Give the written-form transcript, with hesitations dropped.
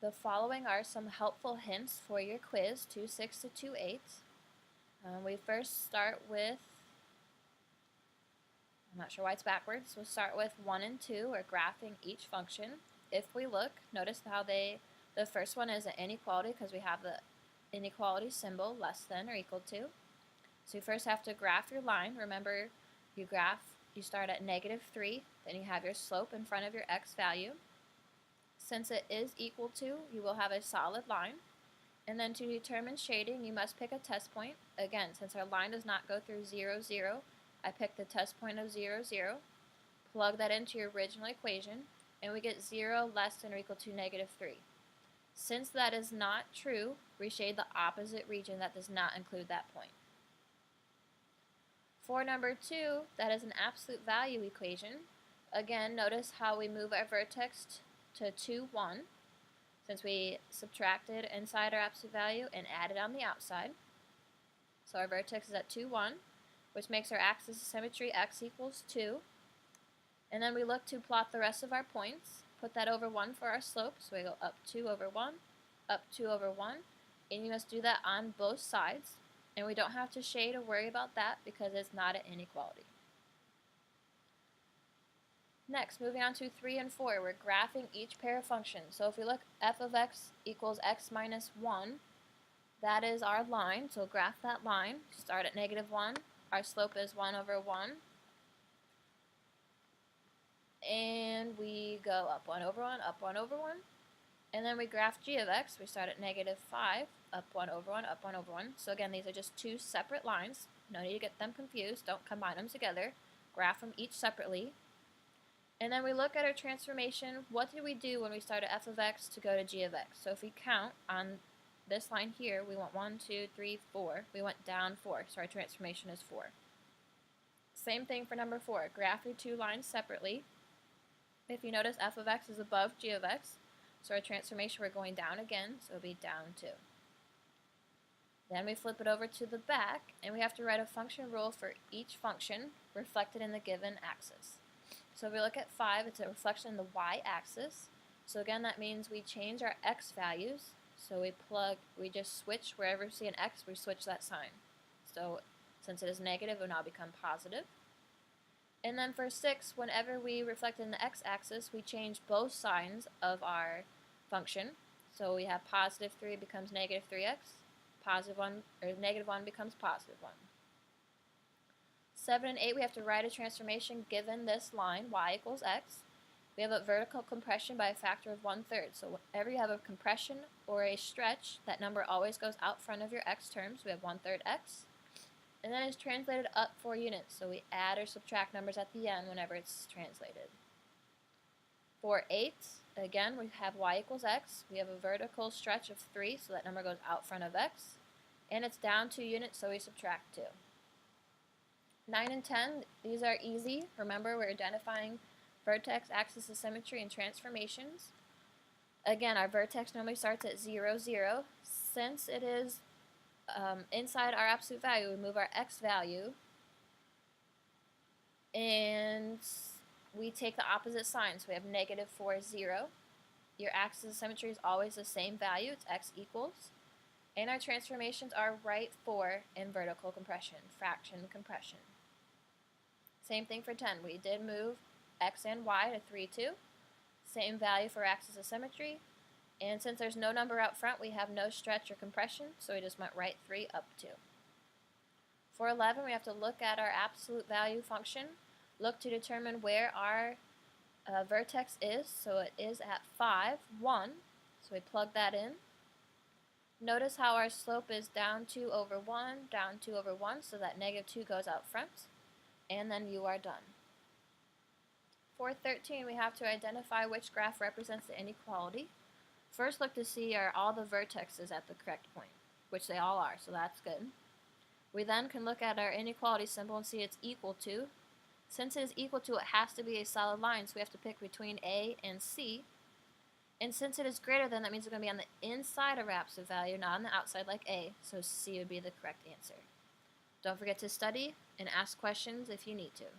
The following are some helpful hints for your quiz, 2-6 to 2-8. We first start with, I'm not sure why it's backwards, we'll start with 1 and 2, or graphing each function. If we look, notice how the first one is an inequality because we have the inequality symbol, less than or equal to. So you first have to graph your line. Remember, you start at -3, then you have your slope in front of your x value. Since it is equal to, you will have a solid line. And then to determine shading, you must pick a test point. Again, since our line does not go through 0, 0, I picked the test point of 0, 0. Plug that into your original equation, and we get 0 less than or equal to -3. Since that is not true, reshade the opposite region that does not include that point. For number 2, that is an absolute value equation. Again, notice how we move our vertex to 2, 1, since we subtracted inside our absolute value and added on the outside. So our vertex is at 2, 1, which makes our axis of symmetry x equals 2. And then we look to plot the rest of our points. Put that over 1 for our slope, so we go up 2 over 1, up 2 over 1, and you must do that on both sides. And we don't have to shade or worry about that because it's not an inequality. Next, moving on to 3 and 4, we're graphing each pair of functions. So if we look, f of x equals x minus 1, that is our line, so graph that line. Start at -1, our slope is 1 over 1, and we go up 1 over 1, up 1 over 1, and then we graph g of x. We start at -5, up 1 over 1, up 1 over 1. So again, these are just two separate lines. No need to get them confused. Don't combine them together. Graph them each separately. And then we look at our transformation. What did we do when we started f of x to go to g of x? So if we count on this line here, we went 1, 2, 3, 4. We went down 4, so our transformation is 4. Same thing for number 4. Graph your two lines separately. If you notice, f of x is above g of x, so our transformation, we're going down again, so it'll be down 2. Then we flip it over to the back, and we have to write a function rule for each function reflected in the given axis. So if we look at 5, it's a reflection in the y-axis. So again, that means we change our x values. So we just switch wherever we see an x, we switch that sign. So since it is negative, it will now become positive. And then for 6, whenever we reflect in the x-axis, we change both signs of our function. So we have +3 becomes -3x, -1 becomes +1. 7 and 8, we have to write a transformation given this line, y equals x. We have a vertical compression by a factor of 1/3. So whenever you have a compression or a stretch, that number always goes out front of your x terms. We have 1/3 x. And then it's translated up 4 units. So we add or subtract numbers at the end whenever it's translated. For 8, again, we have y equals x. We have a vertical stretch of 3, so that number goes out front of x. And it's down 2 units, so we subtract 2. 9 and 10, these are easy. Remember, we're identifying vertex, axis of symmetry, and transformations. Again, our vertex normally starts at 0, 0. Since it is inside our absolute value, we move our x value, and we take the opposite sign. So we have -4, 0. Your axis of symmetry is always the same value. It's x equals. And our transformations are right 4 in vertical compression, fraction compression. Same thing for 10. We did move x and y to 3, 2. Same value for axis of symmetry. And since there's no number out front, we have no stretch or compression, so we just went right 3, up 2. For 11, we have to look at our absolute value function. Look to determine where our vertex is. So it is at 5, 1. So we plug that in. Notice how our slope is down 2 over 1, down 2 over 1, so that -2 goes out front. And then you are done. For 13, we have to identify which graph represents the inequality. First, look to see are all the vertexes at the correct point, which they all are, so that's good. We then can look at our inequality symbol and see it's equal to. Since it is equal to, it has to be a solid line, so we have to pick between A and C. And since it is greater than, that means it's going to be on the inside of our absolute value, not on the outside like A, so C would be the correct answer. Don't forget to study and ask questions if you need to.